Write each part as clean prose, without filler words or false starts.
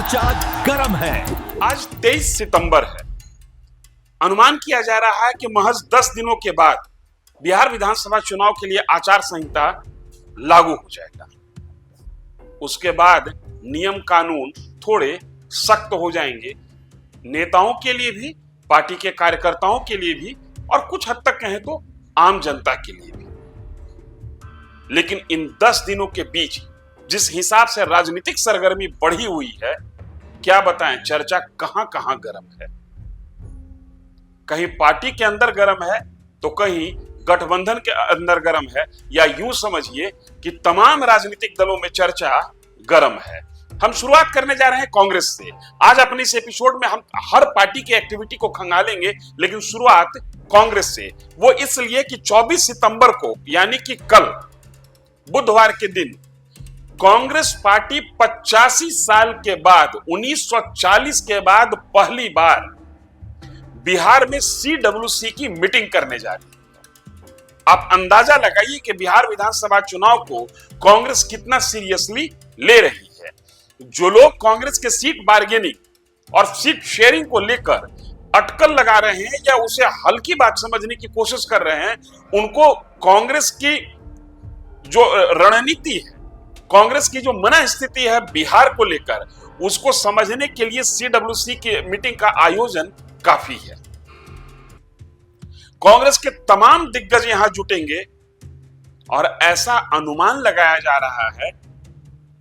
चर्चा गरम है। आज 23 सितंबर है। अनुमान किया जा रहा है कि महज 10 दिनों के बाद बिहार विधानसभा चुनाव के लिए आचार संहिता लागू हो जाएगा। उसके बाद नियम कानून थोड़े सख्त हो जाएंगे, नेताओं के लिए भी, पार्टी के कार्यकर्ताओं के लिए भी, और कुछ हद तक कहें तो आम जनता के लिए भी। लेकिन इन 10 दिनों के बीच जिस हिसाब से राजनीतिक सरगर्मी बढ़ी हुई है, क्या बताएं, चर्चा कहां कहां गर्म है। कहीं पार्टी के अंदर गर्म है तो कहीं गठबंधन के अंदर गर्म है, या यूं समझिए कि तमाम राजनीतिक दलों में चर्चा गर्म है। हम शुरुआत करने जा रहे हैं कांग्रेस से। आज अपने इस एपिसोड में हम हर पार्टी की एक्टिविटी को खंगालेंगे, लेकिन शुरुआत कांग्रेस से। वो इसलिए कि 24 सितंबर को यानी कि कल बुधवार के दिन कांग्रेस पार्टी 85 साल के बाद 1940 के बाद पहली बार बिहार में CWC की मीटिंग करने जा रही है। आप अंदाजा लगाइए कि बिहार विधानसभा चुनाव को कांग्रेस कितना सीरियसली ले रही है। जो लोग कांग्रेस के सीट बार्गेनिंग और सीट शेयरिंग को लेकर अटकल लगा रहे हैं या उसे हल्की बात समझने की कोशिश कर रहे हैं, उनको कांग्रेस की जो रणनीति है, कांग्रेस की जो मनस्थिति है बिहार को लेकर, उसको समझने के लिए CWC की मीटिंग का आयोजन काफी है। कांग्रेस के तमाम दिग्गज यहां जुटेंगे और ऐसा अनुमान लगाया जा रहा है,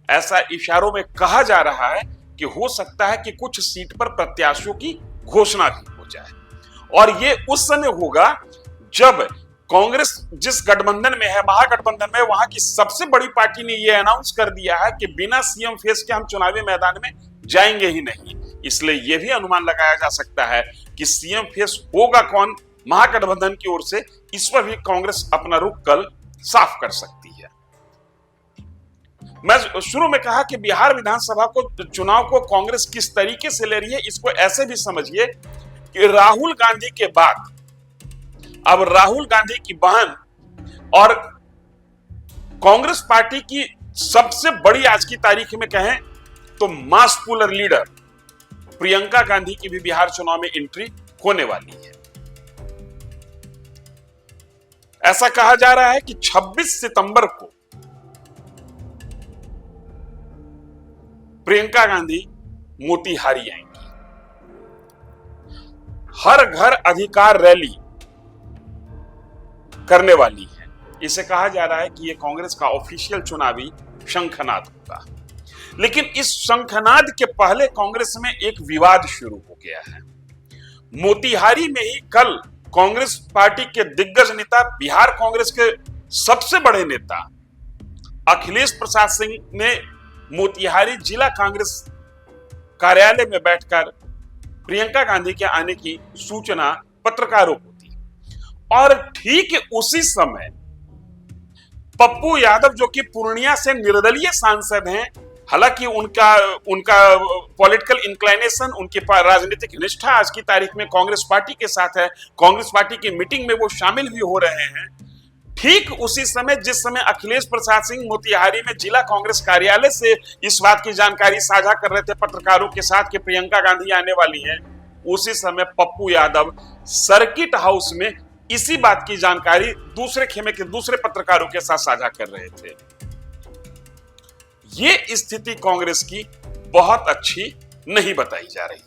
ऐसा इशारों में कहा जा रहा है कि हो सकता है कि कुछ सीट पर प्रत्याशियों की घोषणा भी हो जाए। और यह उस समय होगा जब कांग्रेस जिस गठबंधन में है, महागठबंधन में, वहां की सबसे बड़ी पार्टी ने यह अनाउंस कर दिया है कि बिना सीएम फेस के हम चुनावी मैदान में जाएंगे ही नहीं। इसलिए यह भी अनुमान लगाया जा सकता है कि सीएम फेस होगा कौन महागठबंधन की ओर से, इस पर भी कांग्रेस अपना रुख कल साफ कर सकती है। मैं शुरू में कहा कि बिहार विधानसभा को चुनाव को कांग्रेस किस तरीके से ले रही है, इसको ऐसे भी समझिए कि राहुल गांधी के बाद अब राहुल गांधी की बहन और कांग्रेस पार्टी की सबसे बड़ी आज की तारीख में कहें तो मास पुलर लीडर प्रियंका गांधी की भी बिहार चुनाव में एंट्री होने वाली है। ऐसा कहा जा रहा है कि 26 सितंबर को प्रियंका गांधी मोतिहारी आएंगी। हर घर अधिकार रैली करने वाली है। इसे कहा जा रहा है कि यह कांग्रेस का ऑफिशियल चुनावी शंखनाद होगा। लेकिन इस शंखनाद के पहले कांग्रेस में एक विवाद शुरू हो गया है। मोतिहारी में ही कल कांग्रेस पार्टी के दिग्गज नेता, बिहार कांग्रेस के सबसे बड़े नेता अखिलेश प्रसाद सिंह ने मोतिहारी जिला कांग्रेस कार्यालय में बैठकर प्रियंका गांधी के आने की सूचना पत्रकारों को दी। और ठीक उसी समय पप्पू यादव, जो कि पूर्णिया से निर्दलीय सांसद हैं, हालांकि उनका पॉलिटिकल इंक्लाइनेशन, उनकी राजनीतिक निष्ठा आज की तारीख में कांग्रेस पार्टी के साथ है, कांग्रेस पार्टी की मीटिंग में वो शामिल भी हो रहे हैं। ठीक उसी समय जिस समय अखिलेश प्रसाद सिंह मोतिहारी में जिला कांग्रेस कार्यालय से इस बात की जानकारी साझा कर रहे थे पत्रकारों के साथ कि प्रियंका गांधी आने वाली हैं, उसी समय पप्पू यादव सर्किट हाउस में इसी बात की जानकारी दूसरे खेमे के दूसरे पत्रकारों के साथ साझा कर रहे थे। ये स्थिति कांग्रेस की बहुत अच्छी नहीं बताई जा रही,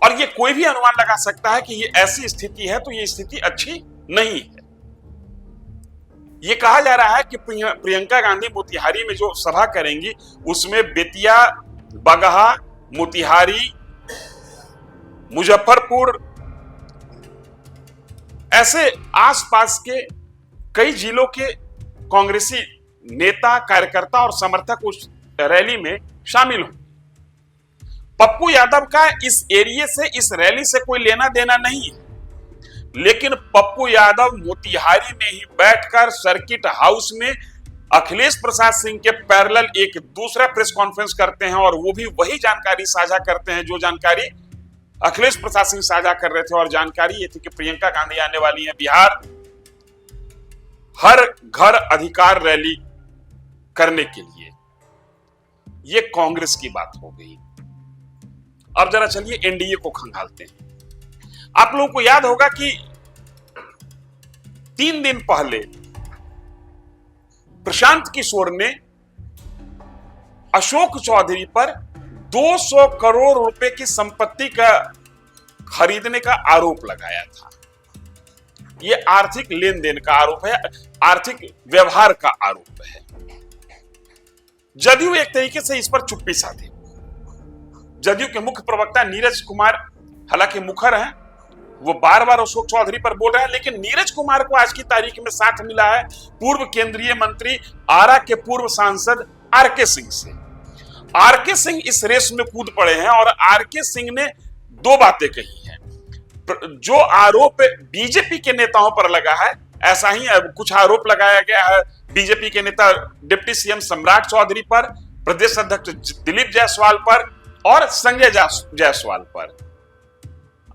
और ये कोई भी अनुमान लगा सकता है कि ये ऐसी स्थिति है तो ये स्थिति अच्छी नहीं है। ये कहा जा रहा है कि प्रियंका गांधी मोतिहारी में जो सभा करेंगी उसमें बेतिया, बगहा, मोतिहारी, मुजफ्फरपुर, ऐसे आसपास के कई जिलों के कांग्रेसी नेता, कार्यकर्ता और समर्थक उस रैली में शामिल हों। पप्पू यादव का इस एरिया से, इस रैली से कोई लेना देना नहीं है, लेकिन पप्पू यादव मोतिहारी में ही बैठकर सर्किट हाउस में अखिलेश प्रसाद सिंह के पैरेलल एक दूसरा प्रेस कॉन्फ्रेंस करते हैं, और वो भी वही जानकारी साझा करते हैं जो जानकारी अखिलेश प्रसाद सिंह साझा कर रहे थे। और जानकारी ये थी कि प्रियंका गांधी आने वाली है बिहार हर घर अधिकार रैली करने के लिए। ये कांग्रेस की बात हो गई। अब जरा चलिए एनडीए को खंगालते हैं। आप लोगों को याद होगा कि 3 दिन पहले प्रशांत किशोर ने अशोक चौधरी पर 200 करोड़ रुपए की संपत्ति का खरीदने का आरोप लगाया था। यह आर्थिक लेन देन का आरोप है, आर्थिक व्यवहार का आरोप है। जदयू एक तरीके से इस पर चुप्पी साधी। जदयू के मुख्य प्रवक्ता नीरज कुमार हालांकि मुखर हैं, वो बार बार अशोक चौधरी पर बोल रहे हैं, लेकिन नीरज कुमार को आज की तारीख में साथ मिला है पूर्व केंद्रीय मंत्री आरा के पूर्व सांसद आरके सिंह से। आरके सिंह इस रेस में कूद पड़े हैं और आरके सिंह ने 2 बातें कही हैं। जो आरोप बीजेपी के नेताओं पर लगा है, ऐसा ही कुछ आरोप लगाया गया है बीजेपी के नेता डिप्टी सीएम सम्राट चौधरी पर, प्रदेश अध्यक्ष दिलीप जायसवाल पर और संजय जायसवाल पर।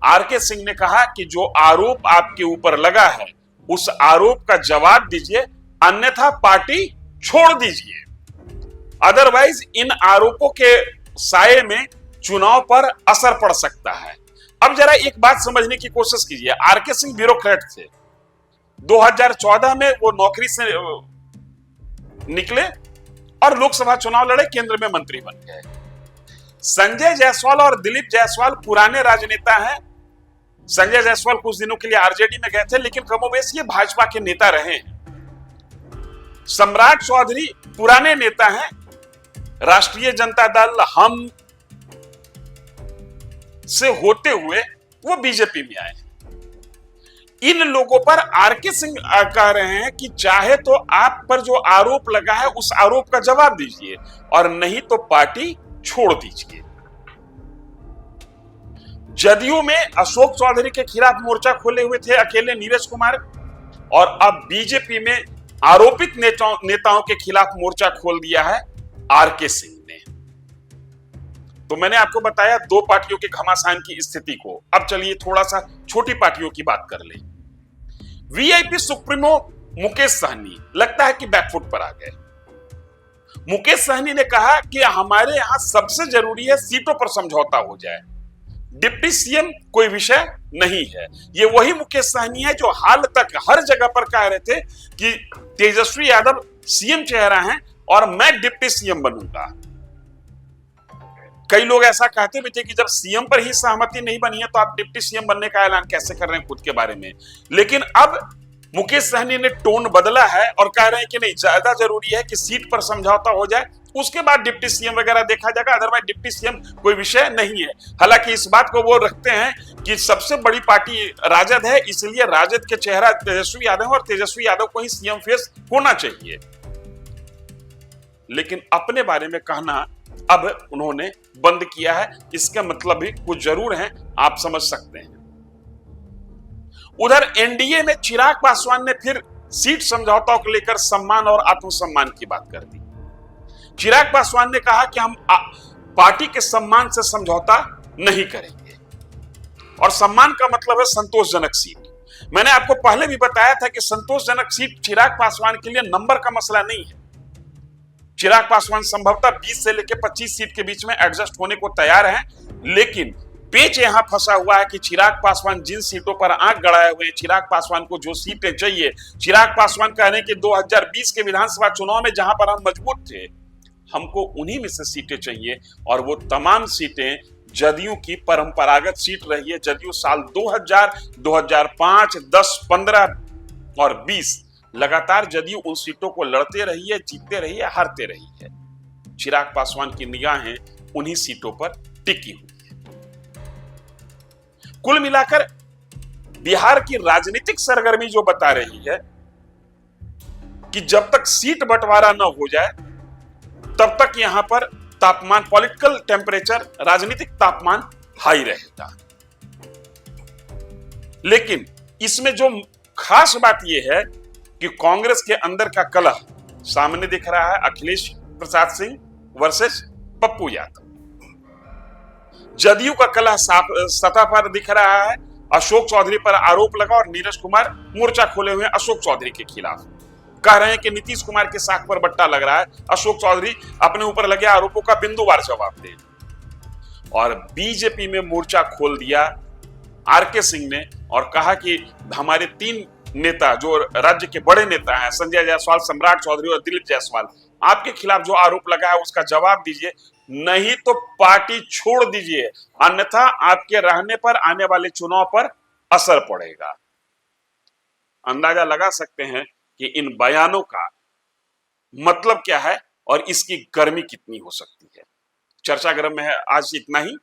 आरके सिंह ने कहा कि जो आरोप आपके ऊपर लगा है उस आरोप का जवाब दीजिए, अन्यथा पार्टी छोड़ दीजिए, अदरवाइज इन आरोपों के साये में चुनाव पर असर पड़ सकता है। अब जरा एक बात समझने की कोशिश कीजिए। आरके सिंह ब्यूरोक्रेट थे। 2014 में वो नौकरी से निकले और लोकसभा चुनाव लड़े, केंद्र में मंत्री बन गए। संजय जायसवाल और दिलीप जायसवाल पुराने राजनेता हैं। संजय जायसवाल कुछ दिनों के लिए आरजेडी में गए थे, लेकिन कमोबेश ये भाजपा के नेता रहे हैं। सम्राट चौधरी पुराने नेता हैं, राष्ट्रीय जनता दल हम से होते हुए वो बीजेपी में आए। इन लोगों पर आरके सिंह कह रहे हैं कि चाहे तो आप पर जो आरोप लगा है उस आरोप का जवाब दीजिए और नहीं तो पार्टी छोड़ दीजिए। जदयू में अशोक चौधरी के खिलाफ मोर्चा खोले हुए थे अकेले नीरज कुमार, और अब बीजेपी में आरोपित नेताओं के खिलाफ मोर्चा खोल दिया है आरके सिंह ने। तो मैंने आपको बताया 2 पार्टियों के घमासान की स्थिति को। अब चलिए थोड़ा सा छोटी पार्टियों की बात कर लें। वीआईपी सुप्रीमो मुकेश सहनी लगता है कि बैकफुट पर आ गए। मुकेश सहनी ने कहा कि हमारे यहां सबसे जरूरी है सीटों पर समझौता हो जाए, डिप्टी सीएम कोई विषय नहीं है। ये वही मुकेश सहनी है जो हाल तक हर जगह पर कह रहे थे कि तेजस्वी यादव सीएम चेहरा हैं और मैं डिप्टी सीएम बनूंगा। कई लोग ऐसा कहते भी थे कि जब सीएम पर ही सहमति नहीं बनी है तो आप डिप्टी सीएम बनने का ऐलान कैसे कर रहे हैं खुद के बारे में। लेकिन अब मुकेश सहनी ने टोन बदला है और कह रहे हैं कि नहीं, ज्यादा जरूरी है कि सीट पर समझौता हो जाए, उसके बाद डिप्टी सीएम वगैरह देखा जाएगा, अदरवाइज डिप्टी सीएम कोई विषय नहीं है। हालांकि इस बात को वो रखते हैं कि सबसे बड़ी पार्टी राजद है, इसलिए राजद के चेहरा तेजस्वी यादव है और तेजस्वी यादव को ही सीएम फेस होना चाहिए। लेकिन अपने बारे में कहना अब उन्होंने बंद किया है। इसका मतलब भी कुछ जरूर है, आप समझ सकते हैं। उधर एनडीए में चिराग पासवान ने फिर सीट समझौता को लेकर सम्मान और आत्मसम्मान की बात कर दी। चिराग पासवान ने कहा कि हम पार्टी के सम्मान से समझौता नहीं करेंगे, और सम्मान का मतलब है संतोषजनक सीट। मैंने आपको पहले भी बताया था कि संतोषजनक सीट चिराग पासवान के लिए नंबर का मसला नहीं है। चिराग पासवान संभवतः 20 से लेकर 25 सीट के बीच में एडजस्ट होने को तैयार हैं, लेकिन पेच यहां फंसा हुआ है कि चिराग पासवान जिन सीटों पर आंख गड़ाए हुए, चिराग पासवान को जो सीटें चाहिए, चिराग पासवान कह रहे हैं कि 2020 के विधानसभा चुनाव में जहां पर हम मजबूत थे, हमको उन्हीं में से सीटें चाहिए, और वो तमाम सीटें जदयू की परंपरागत सीट रही है। जदयू साल 2000, 2005, 10, 15 और 20 लगातार जदयू उन सीटों को लड़ते रही है, जीतते रही है, हारते रही है। चिराग पासवान की निगाहें उन्हीं सीटों पर टिकी हुई है। कुल मिलाकर बिहार की राजनीतिक सरगर्मी जो बता रही है कि जब तक सीट बंटवारा न हो जाए तब तक यहां पर तापमान, पॉलिटिकल टेम्परेचर, राजनीतिक तापमान हाई रहेगा। लेकिन इसमें जो खास बात यह है कि कांग्रेस के अंदर का कलह सामने दिख रहा है। अखिलेश प्रसाद सिंह वर्सेस पप्पू यादव। जदयू का कलह सतह पर दिख रहा है। अशोक चौधरी पर आरोप लगा और नीरज कुमार मोर्चा खोले हुए अशोक चौधरी के खिलाफ। कह रहे हैं कि नीतीश कुमार के साख पर बट्टा लग रहा है, अशोक चौधरी अपने ऊपर लगे आरोपों का बिंदुवार जवाब दें। और बीजेपी में मोर्चा खोल दिया आरके सिंह ने और कहा कि हमारे 3 नेता जो राज्य के बड़े नेता हैं, संजय जायसवाल, सम्राट चौधरी और दिलीप जायसवाल, आपके खिलाफ जो आरोप लगा है उसका जवाब दीजिए, नहीं तो पार्टी छोड़ दीजिए, अन्यथा आपके रहने पर आने वाले चुनाव पर असर पड़ेगा। अंदाजा लगा सकते हैं कि इन बयानों का मतलब क्या है और इसकी गर्मी कितनी हो सकती है। चर्चा गर्म में है आज इतना ही।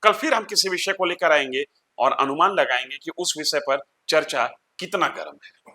कल फिर हम किसी विषय को लेकर आएंगे और अनुमान लगाएंगे कि उस विषय पर चर्चा कितना गर्म है।